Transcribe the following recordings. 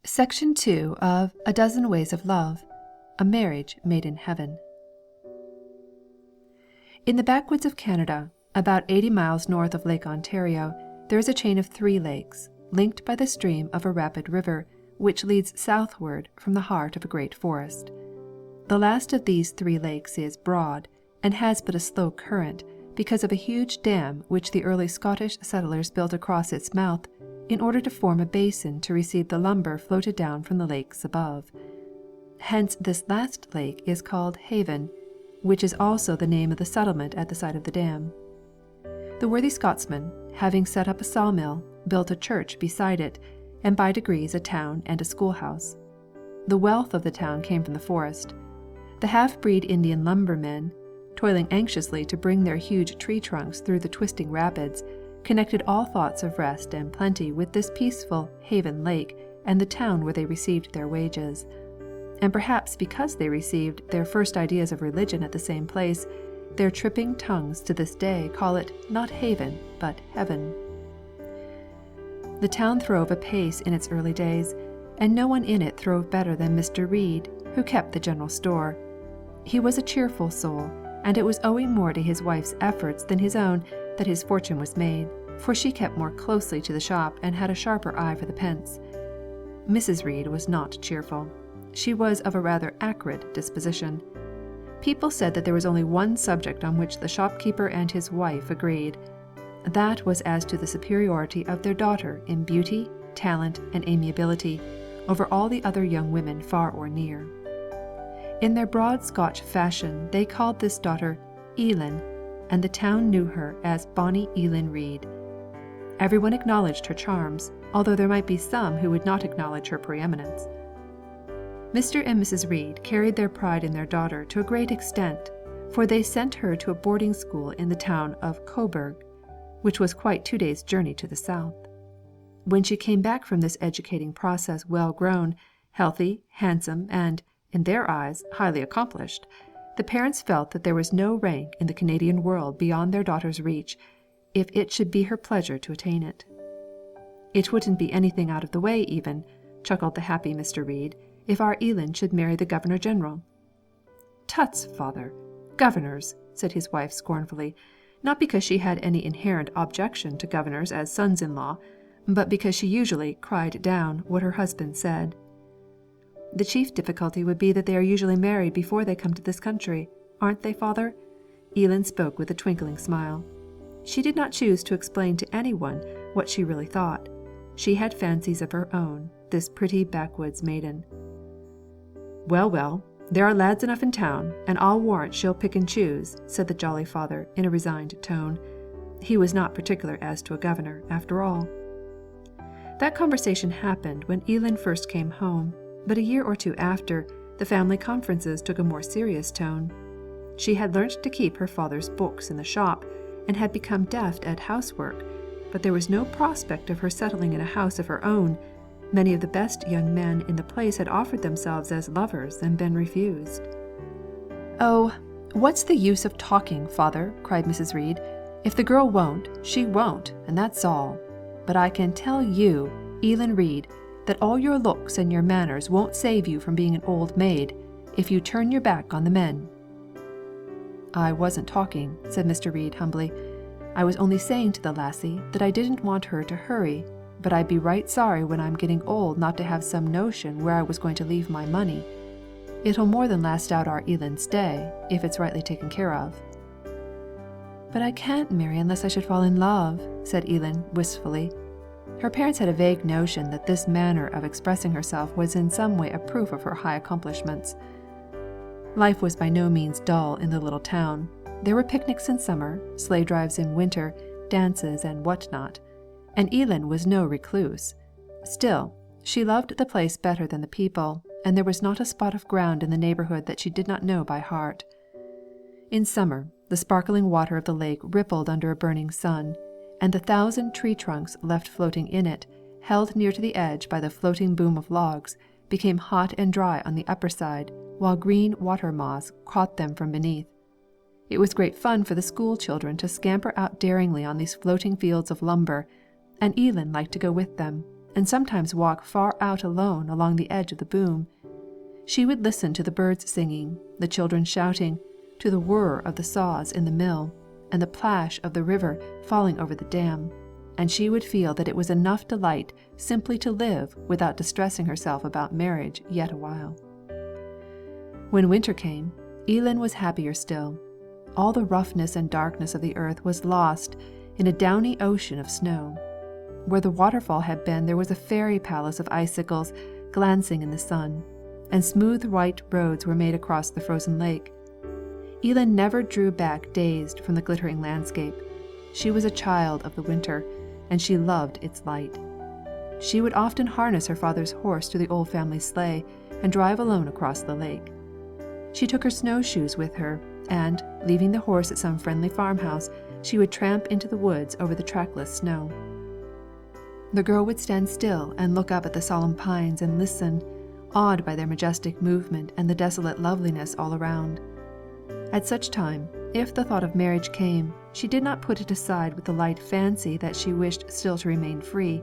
Section 2 of A Dozen Ways of Love, A Marriage Made in Heaven. In the backwoods of Canada, about 80 miles north of Lake Ontario, there is a chain of 3 lakes, linked by the stream of a rapid river, which leads southward from the heart of a great forest. The last of these 3 lakes is broad, and has but a slow current, because of a huge dam which the early Scottish settlers built across its mouth, in order to form a basin to receive the lumber floated down from the lakes above. Hence this last lake is called Haven, which is also the name of the settlement at the side of the dam. The worthy Scotsman, having set up a sawmill, built a church beside it, and by degrees a town and a schoolhouse. The wealth of the town came from the forest. The half-breed Indian lumbermen, toiling anxiously to bring their huge tree trunks through the twisting rapids, connected all thoughts of rest and plenty with this peaceful Haven Lake and the town where they received their wages. And perhaps because they received their first ideas of religion at the same place, their tripping tongues to this day call it not Haven, but Heaven. The town throve apace in its early days, and no one in it throve better than Mr. Reed, who kept the general store. He was a cheerful soul, and it was owing more to his wife's efforts than his own that his fortune was made, for she kept more closely to the shop and had a sharper eye for the pence. Mrs. Reed was not cheerful. She was of a rather acrid disposition. People said that there was only one subject on which the shopkeeper and his wife agreed. That was as to the superiority of their daughter in beauty, talent, and amiability over all the other young women far or near. In their broad Scotch fashion they called this daughter Elin, and the town knew her as Bonnie Elin Reed. Everyone acknowledged her charms, although there might be some who would not acknowledge her preeminence. Mr. and Mrs. Reed carried their pride in their daughter to a great extent, for they sent her to a boarding school in the town of Coburg, which was quite 2 days' journey to the south. When she came back from this educating process well grown, healthy, handsome, and, in their eyes, highly accomplished, the parents felt that there was no rank in the Canadian world beyond their daughter's reach, if it should be her pleasure to attain it. It wouldn't be anything out of the way even, chuckled the happy Mr. Reed, if our Elin should marry the Governor-General. Tuts, father, governors, said his wife scornfully, not because she had any inherent objection to governors as sons-in-law, but because she usually cried down what her husband said. The chief difficulty would be that they are usually married before they come to this country, aren't they, father? Elin spoke with a twinkling smile. She did not choose to explain to anyone what she really thought. She had fancies of her own, this pretty backwoods maiden. Well, well, there are lads enough in town, and I'll warrant she'll pick and choose, said the jolly father in a resigned tone. He was not particular as to a governor, after all. That conversation happened when Elin first came home, but a year or 2 after, the family conferences took a more serious tone. She had learnt to keep her father's books in the shop, and had become deft at housework, but there was no prospect of her settling in a house of her own. Many of the best young men in the place had offered themselves as lovers and been refused. "Oh, what's the use of talking, father?" cried Mrs. Reed. "If the girl won't, she won't, and that's all. But I can tell you, Elin Reed, that all your looks and your manners won't save you from being an old maid, if you turn your back on the men." "I wasn't talking," said Mr. Reed humbly. "I was only saying to the lassie that I didn't want her to hurry, but I'd be right sorry when I'm getting old not to have some notion where I was going to leave my money. It'll more than last out our Elin's day, if it's rightly taken care of." "But I can't marry unless I should fall in love," said Elin wistfully. Her parents had a vague notion that this manner of expressing herself was in some way a proof of her high accomplishments. Life was by no means dull in the little town. There were picnics in summer, sleigh drives in winter, dances and what not, and Elin was no recluse. Still, she loved the place better than the people, and there was not a spot of ground in the neighborhood that she did not know by heart. In summer, the sparkling water of the lake rippled under a burning sun, and the 1,000 tree trunks left floating in it, held near to the edge by the floating boom of logs, became hot and dry on the upper side, while green water moss caught them from beneath. It was great fun for the school children to scamper out daringly on these floating fields of lumber, and Elin liked to go with them, and sometimes walk far out alone along the edge of the boom. She would listen to the birds singing, the children shouting, to the whir of the saws in the mill, and the plash of the river falling over the dam, and she would feel that it was enough delight simply to live without distressing herself about marriage yet a while. When winter came, Elin was happier still. All the roughness and darkness of the earth was lost in a downy ocean of snow. Where the waterfall had been there was a fairy palace of icicles glancing in the sun, and smooth white roads were made across the frozen lake. Elin never drew back dazed from the glittering landscape. She was a child of the winter, and she loved its light. She would often harness her father's horse to the old family sleigh and drive alone across the lake. She took her snowshoes with her, and, leaving the horse at some friendly farmhouse, she would tramp into the woods over the trackless snow. The girl would stand still and look up at the solemn pines and listen, awed by their majestic movement and the desolate loveliness all around. At such time, if the thought of marriage came, she did not put it aside with the light fancy that she wished still to remain free.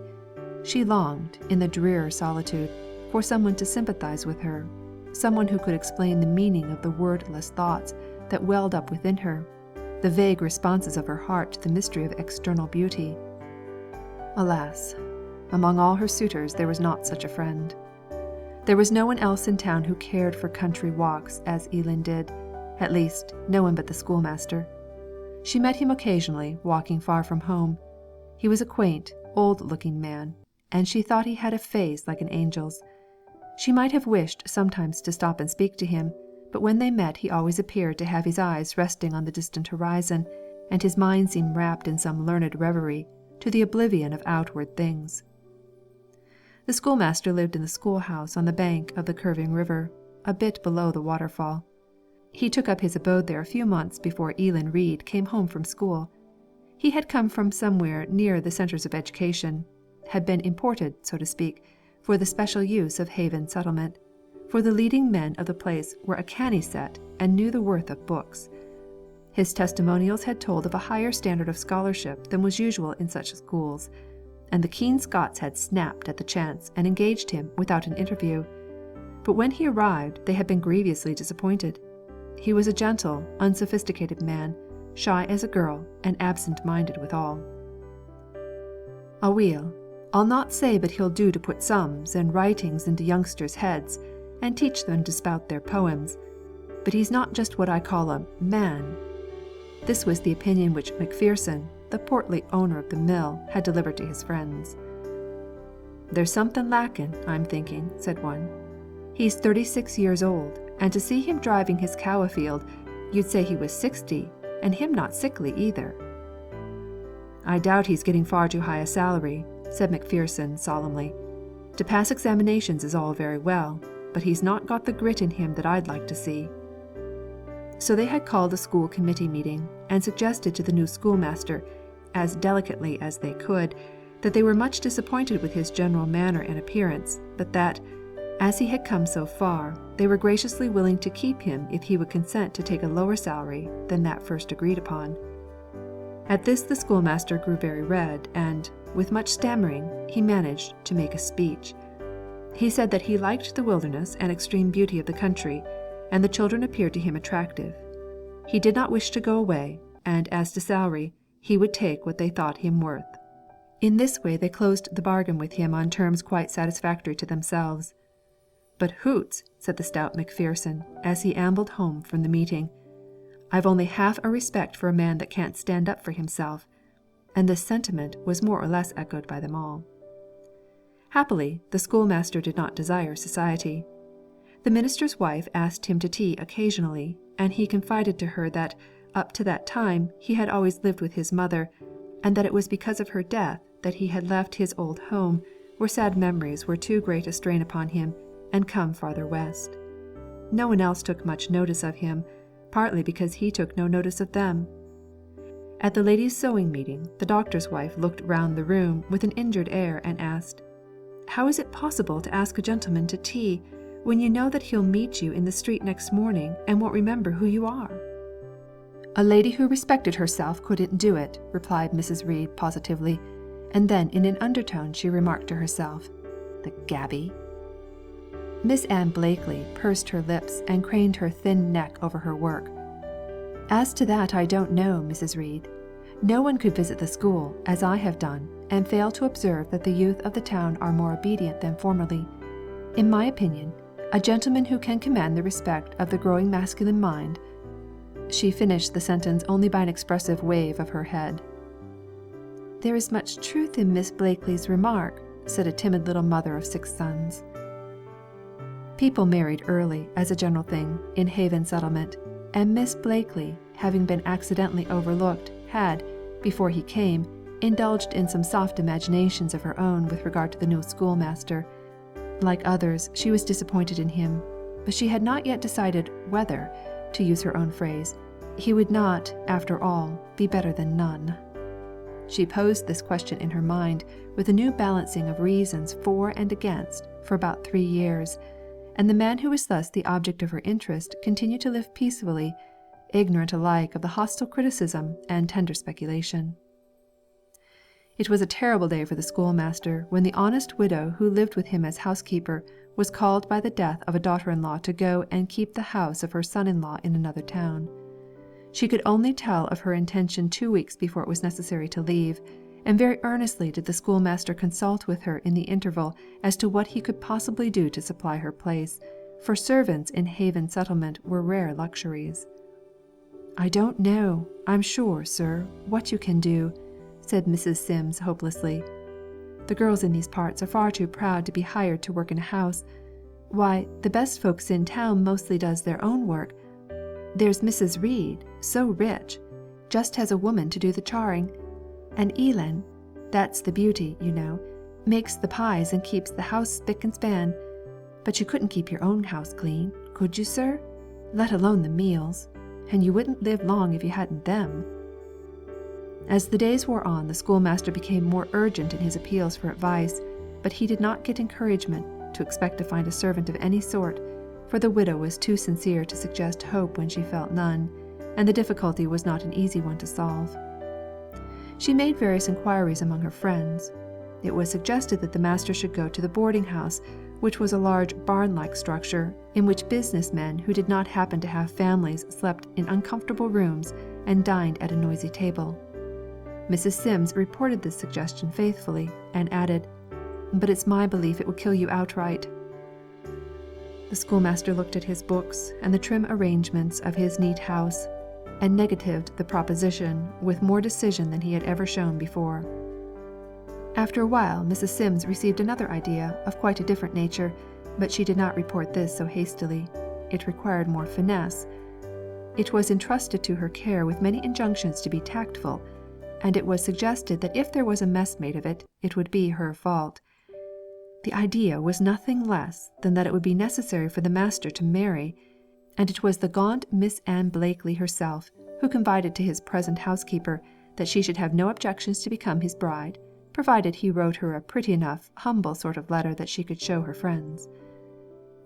She longed, in the drear solitude, for someone to sympathize with her, someone who could explain the meaning of the wordless thoughts that welled up within her, the vague responses of her heart to the mystery of external beauty. Alas, among all her suitors there was not such a friend. There was no one else in town who cared for country walks as Elin did, at least no one but the schoolmaster. She met him occasionally, walking far from home. He was a quaint, old-looking man, and she thought he had a face like an angel's. She might have wished sometimes to stop and speak to him, but when they met he always appeared to have his eyes resting on the distant horizon, and his mind seemed wrapped in some learned reverie, to the oblivion of outward things. The schoolmaster lived in the schoolhouse on the bank of the curving river, a bit below the waterfall. He took up his abode there a few months before Elin Reed came home from school. He had come from somewhere near the centres of education, had been imported, so to speak, for the special use of Haven settlement, for the leading men of the place were a canny set and knew the worth of books. His testimonials had told of a higher standard of scholarship than was usual in such schools, and the keen Scots had snapped at the chance and engaged him without an interview. But when he arrived they had been grievously disappointed. He was a gentle, unsophisticated man, shy as a girl and absent-minded withal. "Aweel, I'll not say but he'll do to put sums and writings into youngsters' heads, and teach them to spout their poems, but he's not just what I call a man." This was the opinion which Macpherson, the portly owner of the mill, had delivered to his friends. "There's something lacking, I'm thinking," said one. "He's 36 years old, and to see him driving his cow afield, you'd say he was 60, and him not sickly either." "I doubt he's getting far too high a salary," said Macpherson solemnly. "To pass examinations is all very well, but he's not got the grit in him that I'd like to see." So they had called a school committee meeting, and suggested to the new schoolmaster, as delicately as they could, that they were much disappointed with his general manner and appearance, but that, as he had come so far, they were graciously willing to keep him if he would consent to take a lower salary than that first agreed upon. At this the schoolmaster grew very red, and, with much stammering, he managed to make a speech. He said that he liked the wilderness and extreme beauty of the country, and the children appeared to him attractive. He did not wish to go away, and as to salary, he would take what they thought him worth. In this way they closed the bargain with him on terms quite satisfactory to themselves. "But hoots," said the stout Macpherson, as he ambled home from the meeting, "I've only half a respect for a man that can't stand up for himself," and this sentiment was more or less echoed by them all. Happily, the schoolmaster did not desire society. The minister's wife asked him to tea occasionally, and he confided to her that, up to that time, he had always lived with his mother, and that it was because of her death that he had left his old home, where sad memories were too great a strain upon him, and come farther west. No one else took much notice of him, partly because he took no notice of them. At the ladies' sewing meeting, the doctor's wife looked round the room with an injured air and asked, "How is it possible to ask a gentleman to tea, when you know that he'll meet you in the street next morning and won't remember who you are?" "A lady who respected herself couldn't do it," replied Mrs. Reed positively, and then in an undertone she remarked to herself, "The gaby." Miss Anne Blakely pursed her lips and craned her thin neck over her work. "As to that I don't know, Mrs. Reed. No one could visit the school, as I have done, and fail to observe that the youth of the town are more obedient than formerly. In my opinion, a gentleman who can command the respect of the growing masculine mind—" She finished the sentence only by an expressive wave of her head. "There is much truth in Miss Blakely's remark," said a timid little mother of 6 sons. People married early, as a general thing, in Haven Settlement, and Miss Blakely, having been accidentally overlooked, had, before he came, indulged in some soft imaginations of her own with regard to the new schoolmaster. Like others, she was disappointed in him, but she had not yet decided whether, to use her own phrase, he would not, after all, be better than none. She posed this question in her mind with a new balancing of reasons for and against for about 3 years, and the man who was thus the object of her interest continued to live peacefully, ignorant alike of the hostile criticism and tender speculation. It was a terrible day for the schoolmaster when the honest widow who lived with him as housekeeper was called by the death of a daughter-in-law to go and keep the house of her son-in-law in another town. She could only tell of her intention 2 weeks before it was necessary to leave, and very earnestly did the schoolmaster consult with her in the interval as to what he could possibly do to supply her place, for servants in Haven Settlement were rare luxuries. "I don't know, I'm sure, sir, what you can do," said Mrs. Sims hopelessly. "The girls in these parts are far too proud to be hired to work in a house. Why, the best folks in town mostly does their own work. There's Mrs. Reed, so rich, just has a woman to do the charring. And Elin, that's the beauty, you know, makes the pies and keeps the house spick and span. But you couldn't keep your own house clean, could you, sir? Let alone the meals. And you wouldn't live long if you hadn't them." As the days wore on, the schoolmaster became more urgent in his appeals for advice, but he did not get encouragement to expect to find a servant of any sort, for the widow was too sincere to suggest hope when she felt none, and the difficulty was not an easy one to solve. She made various inquiries among her friends. It was suggested that the master should go to the boarding house, which was a large barn-like structure, in which business men who did not happen to have families slept in uncomfortable rooms and dined at a noisy table. Mrs. Sims reported this suggestion faithfully, and added, "But it's my belief it would kill you outright." The schoolmaster looked at his books and the trim arrangements of his neat house, and negatived the proposition with more decision than he had ever shown before. After a while Mrs. Sims received another idea of quite a different nature, but she did not report this so hastily. It required more finesse. It was entrusted to her care with many injunctions to be tactful, and it was suggested that if there was a mess made of it, it would be her fault. The idea was nothing less than that it would be necessary for the master to marry, and it was the gaunt Miss Anne Blakely herself who confided to his present housekeeper that she should have no objections to become his bride, provided he wrote her a pretty enough, humble sort of letter that she could show her friends.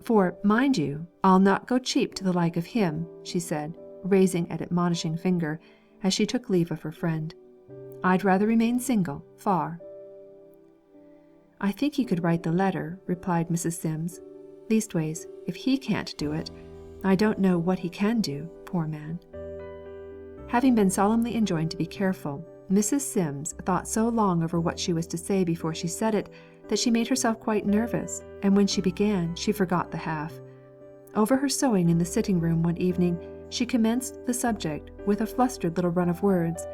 "For, mind you, I'll not go cheap to the like of him," she said, raising an admonishing finger, as she took leave of her friend. "I'd rather remain single, far." "I think he could write the letter," replied Mrs. Sims. "Leastways, if he can't do it, I don't know what he can do, poor man." Having been solemnly enjoined to be careful, Mrs. Sims thought so long over what she was to say before she said it, that she made herself quite nervous, and when she began, she forgot the half. Over her sewing in the sitting-room one evening, she commenced the subject with a flustered little run of words.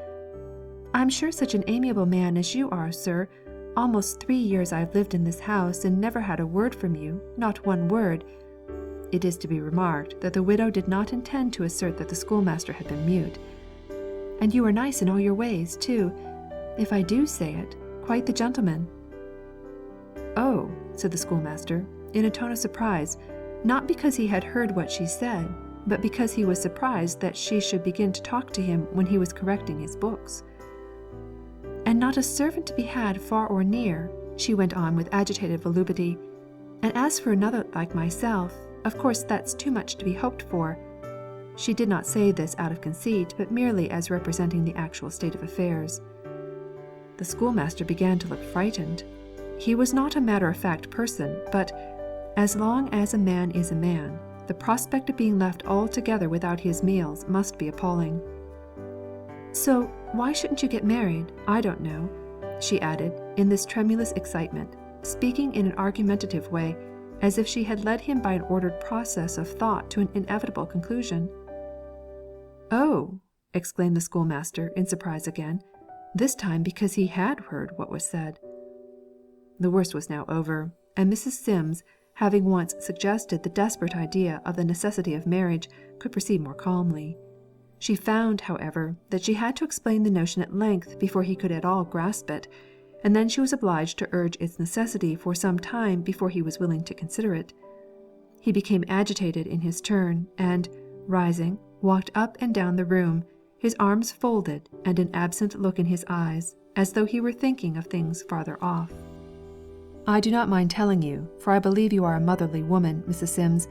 "I'm sure such an amiable man as you are, sir. Almost 3 years I've lived in this house and never had a word from you, not one word." It is to be remarked that the widow did not intend to assert that the schoolmaster had been mute. "And you are nice in all your ways, too. If I do say it, quite the gentleman." "Oh," said the schoolmaster, in a tone of surprise, not because he had heard what she said, but because he was surprised that she should begin to talk to him when he was correcting his books. "And not a servant to be had far or near," she went on with agitated volubility. "And as for another like myself, of course that's too much to be hoped for." She did not say this out of conceit, but merely as representing the actual state of affairs. The schoolmaster began to look frightened. He was not a matter-of-fact person, but as long as a man is a man, the prospect of being left altogether without his meals must be appalling. "So why shouldn't you get married? I don't know," she added, in this tremulous excitement, speaking in an argumentative way, as if she had led him by an ordered process of thought to an inevitable conclusion. "Oh!" exclaimed the schoolmaster in surprise again, this time because he had heard what was said. The worst was now over, and Mrs. Sims, having once suggested the desperate idea of the necessity of marriage, could proceed more calmly. She found, however, that she had to explain the notion at length before he could at all grasp it, and then she was obliged to urge its necessity for some time before he was willing to consider it. He became agitated in his turn, and, rising, walked up and down the room, his arms folded and an absent look in his eyes, as though he were thinking of things farther off. "I do not mind telling you, for I believe you are a motherly woman, Mrs. Sims,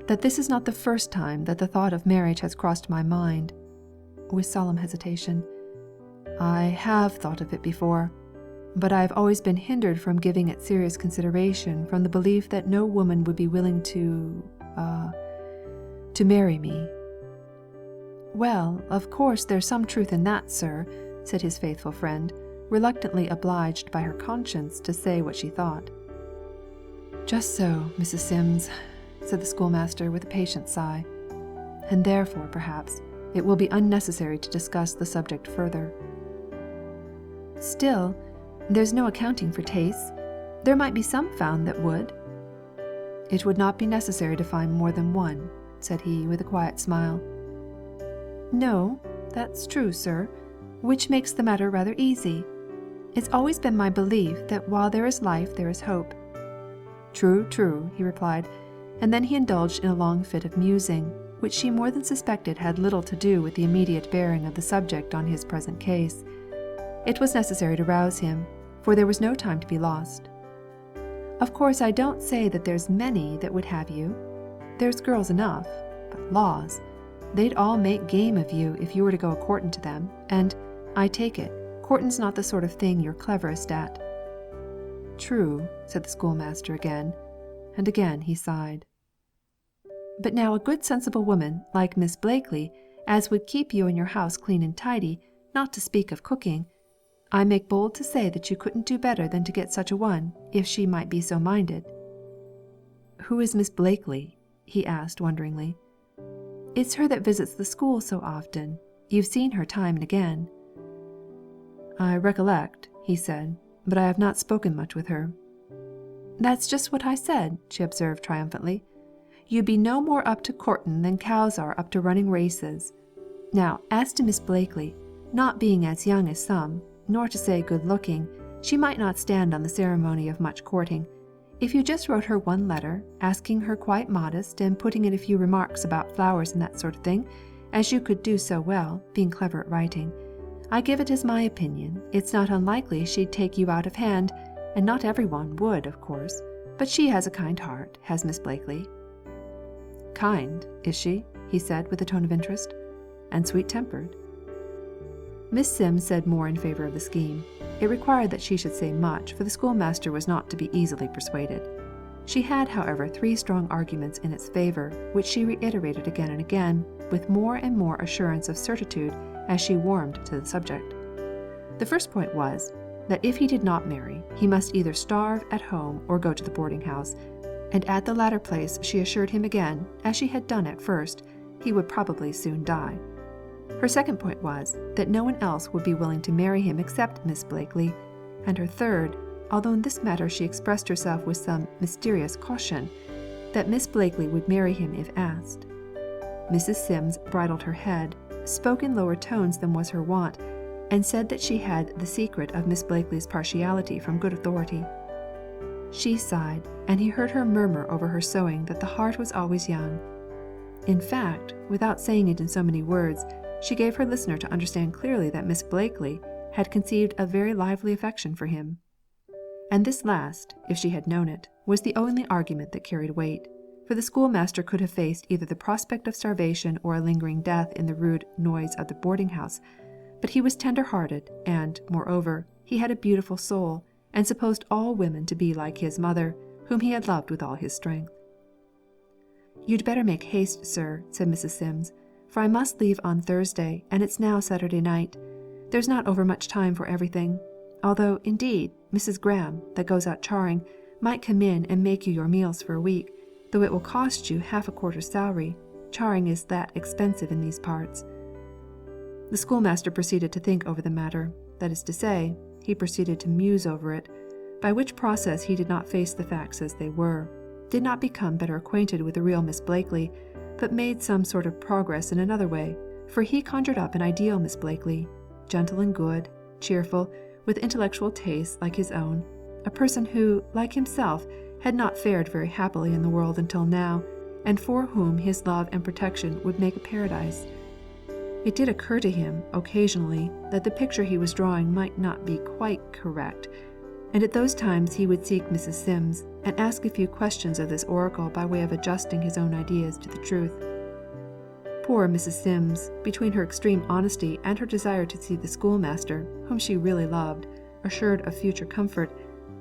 that this is not the first time that the thought of marriage has crossed my mind," with solemn hesitation. "I have thought of it before, but I have always been hindered from giving it serious consideration from the belief that no woman would be willing to marry me." "Well, of course there's some truth in that, sir," said his faithful friend, reluctantly obliged by her conscience to say what she thought. "Just so, Mrs. Sims," said the schoolmaster with a patient sigh, "and therefore, perhaps, it will be unnecessary to discuss the subject further." "Still, there's no accounting for tastes. There might be some found that would." "It would not be necessary to find more than one," said he with a quiet smile. "No, that's true, sir, which makes the matter rather easy. It's always been my belief that while there is life there is hope." "True, true," he replied, and then he indulged in a long fit of musing, which she more than suspected had little to do with the immediate bearing of the subject on his present case. It was necessary to rouse him, for there was no time to be lost. "Of course I don't say that there's many that would have you. There's girls enough, but laws, they'd all make game of you if you were to go a-courting to them, and, I take it, courting's not the sort of thing you're cleverest at." "True," said the schoolmaster again, and again he sighed. "But now a good sensible woman, like Miss Blakely, as would keep you and your house clean and tidy, not to speak of cooking, I make bold to say that you couldn't do better than to get such a one, if she might be so minded." "Who is Miss Blakely?" he asked wonderingly. "It's her that visits the school so often. You've seen her time and again." "I recollect," he said, "but I have not spoken much with her." "That's just what I said," she observed triumphantly. "You'd be no more up to courting than cows are up to running races. Now, as to Miss Blakely, not being as young as some, nor to say good-looking, she might not stand on the ceremony of much courting. If you just wrote her one letter, asking her quite modest, and putting in a few remarks about flowers and that sort of thing, as you could do so well, being clever at writing, I give it as my opinion, it's not unlikely she'd take you out of hand, and not every one would, of course, but she has a kind heart, has Miss Blakely." "Kind, is she?" he said with a tone of interest, "and sweet-tempered?" Miss Sims said more in favour of the scheme. It required that she should say much, for the schoolmaster was not to be easily persuaded. She had, however, 3 strong arguments in its favour, which she reiterated again and again, with more and more assurance of certitude as she warmed to the subject. The first point was, that if he did not marry, he must either starve at home or go to the boarding-house, and at the latter place she assured him again, as she had done at first, he would probably soon die. Her second point was, that no one else would be willing to marry him except Miss Blakely, and her third, although in this matter she expressed herself with some mysterious caution, that Miss Blakely would marry him if asked. Mrs. Sims bridled her head, spoke in lower tones than was her wont, and said that she had the secret of Miss Blakely's partiality from good authority. She sighed, and he heard her murmur over her sewing that the heart was always young. In fact, without saying it in so many words, she gave her listener to understand clearly that Miss Blakely had conceived a very lively affection for him. And this last, if she had known it, was the only argument that carried weight, for the schoolmaster could have faced either the prospect of starvation or a lingering death in the rude noise of the boarding-house, but he was tender-hearted, and, moreover, He had a beautiful soul, and supposed all women to be like his mother, whom he had loved with all his strength. "You'd better make haste, sir," said Mrs. Sims, "for I must leave on Thursday, and it's now Saturday night. There's not over much time for everything. Although, indeed, Mrs. Graham, that goes out charing, might come in and make you your meals for a week, though it will cost you half a quarter's salary. Charing is that expensive in these parts." The schoolmaster proceeded to think over the matter, that is to say, he proceeded to muse over it, by which process he did not face the facts as they were, did not become better acquainted with the real Miss Blakely, but made some sort of progress in another way, for he conjured up an ideal Miss Blakely, gentle and good, cheerful, with intellectual tastes like his own, a person who, like himself, had not fared very happily in the world until now, and for whom his love and protection would make a paradise. It did occur to him, occasionally, that the picture he was drawing might not be quite correct, and at those times he would seek Mrs. Sims, and ask a few questions of this oracle by way of adjusting his own ideas to the truth. Poor Mrs. Sims, between her extreme honesty and her desire to see the schoolmaster, whom she really loved, assured of future comfort,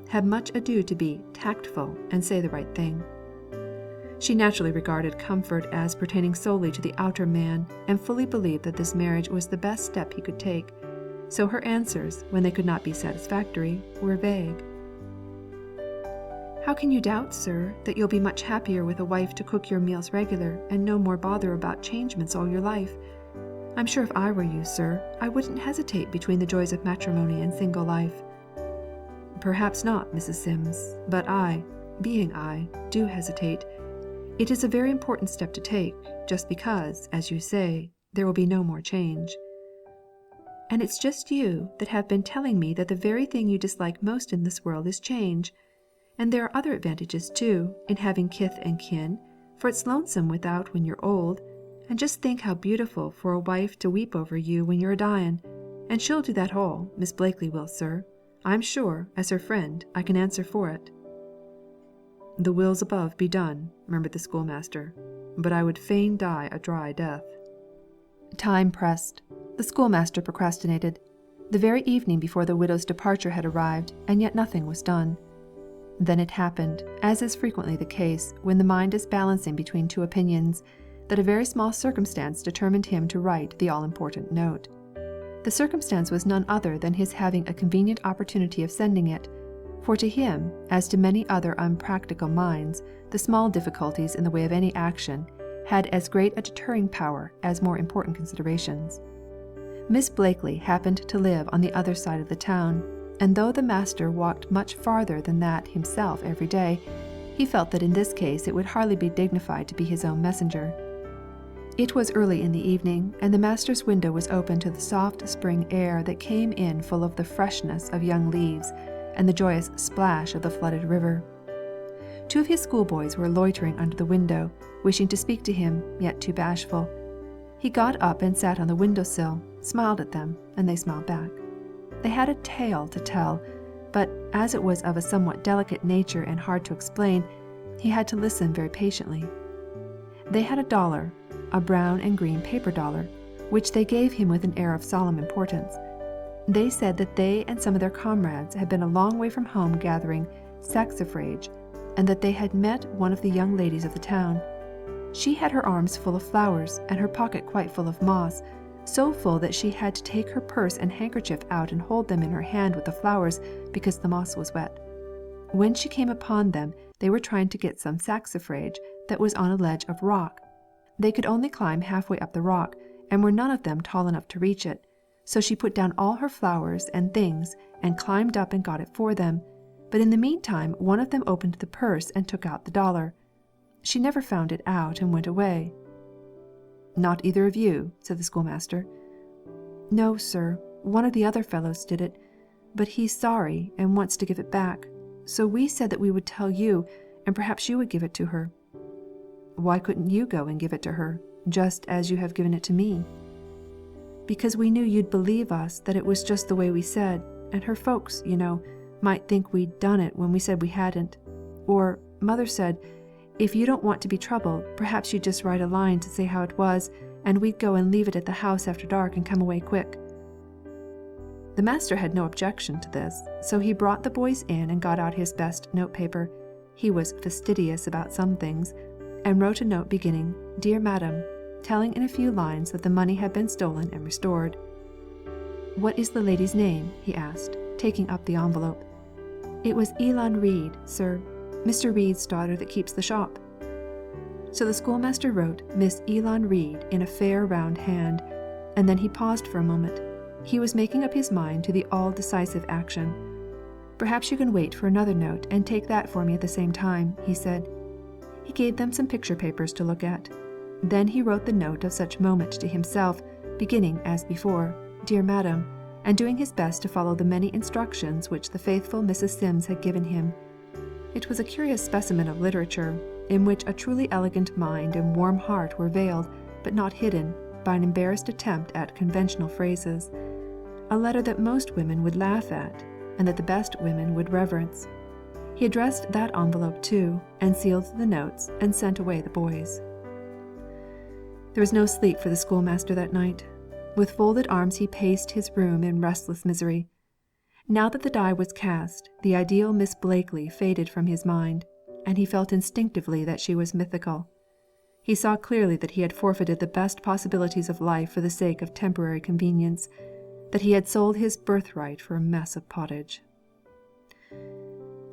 had much ado to be tactful and say the right thing. She naturally regarded comfort as pertaining solely to the outer man, and fully believed that this marriage was the best step he could take, so her answers, when they could not be satisfactory, were vague. "How can you doubt, sir, that you'll be much happier with a wife to cook your meals regular, and no more bother about changements all your life? I'm sure if I were you, sir, I wouldn't hesitate between the joys of matrimony and single life." "Perhaps not, Mrs. Sims, but I, being I, do hesitate. It is a very important step to take, just because, as you say, there will be no more change." "And it's just you that have been telling me that the very thing you dislike most in this world is change. And there are other advantages, too, in having kith and kin, for it's lonesome without when you're old, and just think how beautiful for a wife to weep over you when you're a-dying, and she'll do that all, Miss Blakely will, sir. I'm sure, as her friend, I can answer for it." "The wills above be done," murmured the schoolmaster, "but I would fain die a dry death." Time pressed. The schoolmaster procrastinated. The very evening before the widow's departure had arrived, and yet nothing was done. Then it happened, as is frequently the case when the mind is balancing between two opinions, that a very small circumstance determined him to write the all-important note. The circumstance was none other than his having a convenient opportunity of sending it, for to him, as to many other unpractical minds, the small difficulties in the way of any action had as great a deterring power as more important considerations. Miss Blakely happened to live on the other side of the town, and though the master walked much farther than that himself every day, he felt that in this case it would hardly be dignified to be his own messenger. It was early in the evening, and the master's window was open to the soft spring air that came in full of the freshness of young leaves and the joyous splash of the flooded river. Two of his schoolboys were loitering under the window, wishing to speak to him, yet too bashful. He got up and sat on the window-sill, smiled at them, and they smiled back. They had a tale to tell, but as it was of a somewhat delicate nature and hard to explain, he had to listen very patiently. They had $1, a brown and green paper dollar, which they gave him with an air of solemn importance. They said that they and some of their comrades had been a long way from home gathering saxifrage, and that they had met one of the young ladies of the town. She had her arms full of flowers, and her pocket quite full of moss, so full that she had to take her purse and handkerchief out and hold them in her hand with the flowers because the moss was wet. When she came upon them, they were trying to get some saxifrage that was on a ledge of rock. They could only climb halfway up the rock, and were none of them tall enough to reach it, so she put down all her flowers and things and climbed up and got it for them, but in the meantime one of them opened the purse and took out the dollar. She never found it out and went away. "Not either of you?" said the schoolmaster. "No, sir, one of the other fellows did it, but he's sorry and wants to give it back, so we said that we would tell you, and perhaps you would give it to her." "Why couldn't you go and give it to her, just as you have given it to me?" "Because we knew you'd believe us that it was just the way we said, and her folks, you know, might think we'd done it when we said we hadn't. Or, Mother said, if you don't want to be troubled, perhaps you'd just write a line to say how it was, and we'd go and leave it at the house after dark and come away quick." The master had no objection to this, so he brought the boys in and got out his best notepaper. He was fastidious about some things, and wrote a note beginning, "Dear Madam," telling in a few lines that the money had been stolen and restored. "What is the lady's name?" he asked, taking up the envelope. "It was Elon Reed, sir, Mr. Reed's daughter that keeps the shop." So the schoolmaster wrote Miss Elon Reed in a fair round hand, and then he paused for a moment. He was making up his mind to the all-decisive action. "Perhaps you can wait for another note and take that for me at the same time," he said. He gave them some picture papers to look at. Then he wrote the note of such moment to himself, beginning, as before, "Dear Madam," and doing his best to follow the many instructions which the faithful Mrs. Sims had given him. It was a curious specimen of literature, in which a truly elegant mind and warm heart were veiled, but not hidden, by an embarrassed attempt at conventional phrases. A letter that most women would laugh at, and that the best women would reverence. He addressed that envelope too, and sealed the notes, and sent away the boys. There was no sleep for the schoolmaster that night. With folded arms he paced his room in restless misery. Now that the die was cast, the ideal Miss Blakely faded from his mind, and he felt instinctively that she was mythical. He saw clearly that he had forfeited the best possibilities of life for the sake of temporary convenience, that he had sold his birthright for a mess of pottage.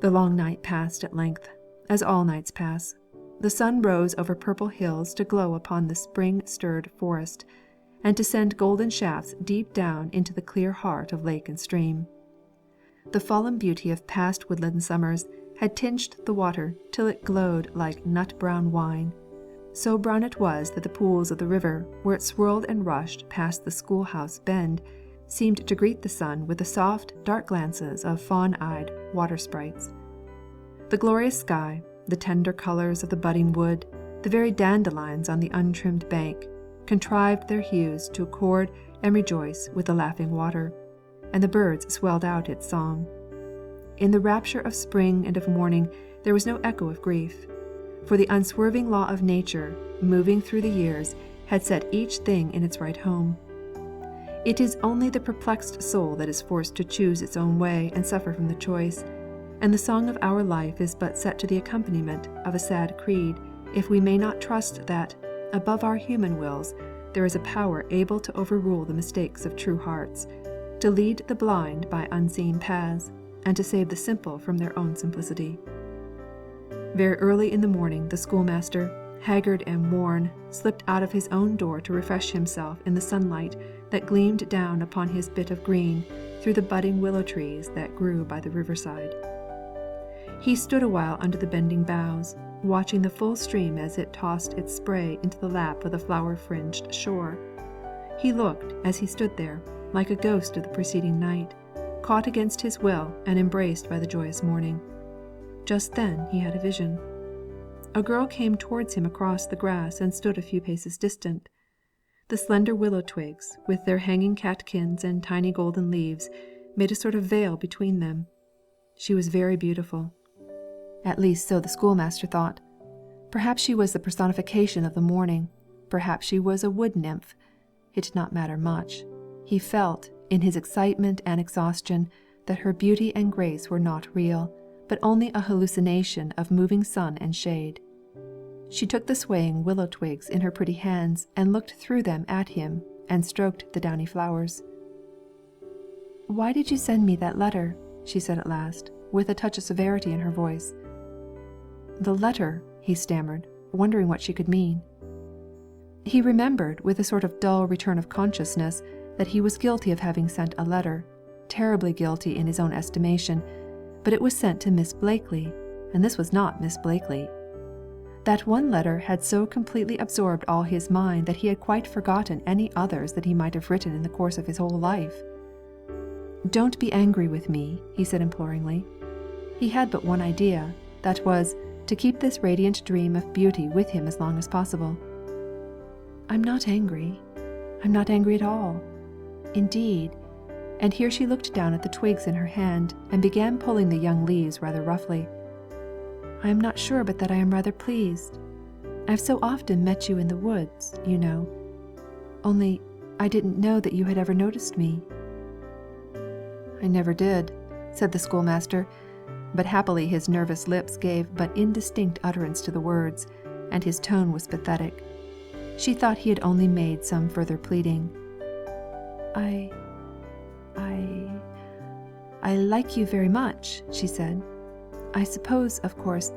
The long night passed at length, as all nights pass. The sun rose over purple hills to glow upon the spring-stirred forest, and to send golden shafts deep down into the clear heart of lake and stream. The fallen beauty of past woodland summers had tinged the water till it glowed like nut-brown wine. So brown it was that the pools of the river, where it swirled and rushed past the schoolhouse bend, seemed to greet the sun with the soft, dark glances of fawn-eyed water-sprites. The glorious sky, the tender colors of the budding wood, the very dandelions on the untrimmed bank, contrived their hues to accord and rejoice with the laughing water, and the birds swelled out its song. In the rapture of spring and of morning there was no echo of grief, for the unswerving law of nature, moving through the years, had set each thing in its right home. It is only the perplexed soul that is forced to choose its own way and suffer from the choice, and the song of our life is but set to the accompaniment of a sad creed, if we may not trust that, above our human wills, there is a power able to overrule the mistakes of true hearts, to lead the blind by unseen paths, and to save the simple from their own simplicity. Very early in the morning the schoolmaster, haggard and worn, slipped out of his own door to refresh himself in the sunlight that gleamed down upon his bit of green through the budding willow trees that grew by the riverside. He stood a while under the bending boughs, watching the full stream as it tossed its spray into the lap of the flower-fringed shore. He looked, as he stood there, like a ghost of the preceding night, caught against his will and embraced by the joyous morning. Just then he had a vision. A girl came towards him across the grass and stood a few paces distant. The slender willow twigs, with their hanging catkins and tiny golden leaves, made a sort of veil between them. She was very beautiful. At least so the schoolmaster thought. Perhaps she was the personification of the morning. Perhaps she was a wood nymph. It did not matter much. He felt, in his excitement and exhaustion, that her beauty and grace were not real, but only a hallucination of moving sun and shade. She took the swaying willow twigs in her pretty hands and looked through them at him and stroked the downy flowers. "Why did you send me that letter?" she said at last, with a touch of severity in her voice. "The letter," he stammered, wondering what she could mean. He remembered, with a sort of dull return of consciousness, that he was guilty of having sent a letter, terribly guilty in his own estimation, but it was sent to Miss Blakely, and this was not Miss Blakely. That one letter had so completely absorbed all his mind that he had quite forgotten any others that he might have written in the course of his whole life. "Don't be angry with me," he said imploringly. He had but one idea, that was, to keep this radiant dream of beauty with him as long as possible. "I'm not angry. I'm not angry at all. Indeed," and here she looked down at the twigs in her hand, and began pulling the young leaves rather roughly. "I am not sure but that I am rather pleased. I have so often met you in the woods, you know. Only I didn't know that you had ever noticed me." I never did," said the schoolmaster, but happily his nervous lips gave but indistinct utterance to the words, and his tone was pathetic. She thought he had only made some further pleading. I like you very much," she said. "I suppose, of course,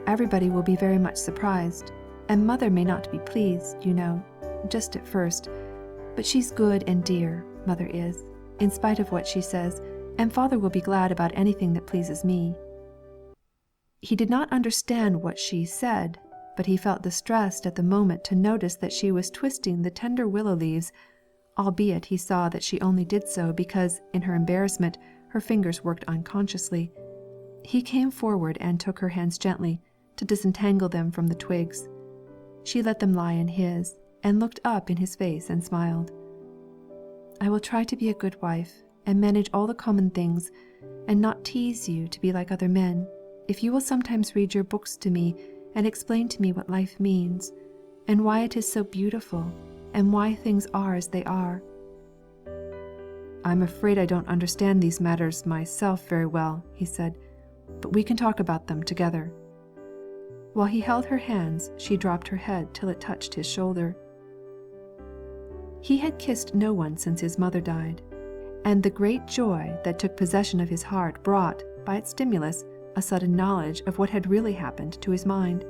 everybody will be very much surprised, and Mother may not be pleased, you know, just at first. But she's good and dear, Mother is, in spite of what she says, and Father will be glad about anything that pleases me." He did not understand what she said, but he felt distressed at the moment to notice that she was twisting the tender willow leaves, albeit he saw that she only did so because, in her embarrassment, her fingers worked unconsciously. He came forward and took her hands gently, to disentangle them from the twigs. She let them lie in his, and looked up in his face and smiled. "I will try to be a good wife, and manage all the common things, and not tease you to be like other men, if you will sometimes read your books to me and explain to me what life means, and why it is so beautiful, and why things are as they are." "I'm afraid I don't understand these matters myself very well," he said, "but we can talk about them together." While he held her hands, she dropped her head till it touched his shoulder. He had kissed no one since his mother died, and the great joy that took possession of his heart brought, by its stimulus, a sudden knowledge of what had really happened to his mind.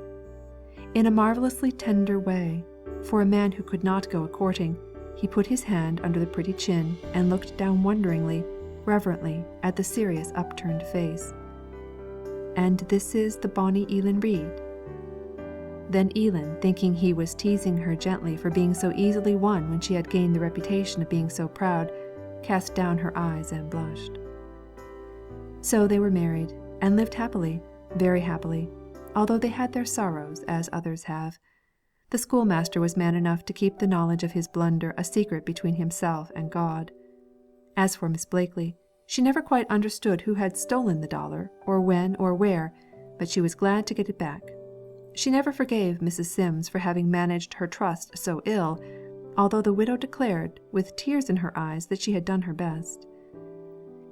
In a marvellously tender way, for a man who could not go a-courting, he put his hand under the pretty chin and looked down wonderingly, reverently, at the serious upturned face. "And this is the bonny Elin Reid?" Then Elin, thinking he was teasing her gently for being so easily won when she had gained the reputation of being so proud, cast down her eyes and blushed. So they were married, and lived happily, very happily, although they had their sorrows as others have. The schoolmaster was man enough to keep the knowledge of his blunder a secret between himself and God. As for Miss Blakely, she never quite understood who had stolen the dollar, or when or where, but she was glad to get it back. She never forgave Mrs. Sims for having managed her trust so ill, although the widow declared, with tears in her eyes, that she had done her best.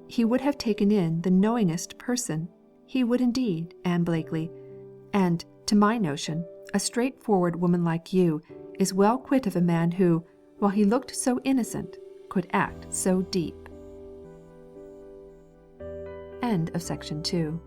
He would have taken in the knowingest person, he would indeed, Anne Blakely, and, to my notion, a straightforward woman like you is well quit of a man who, while he looked so innocent, could act so deep. End of section 2.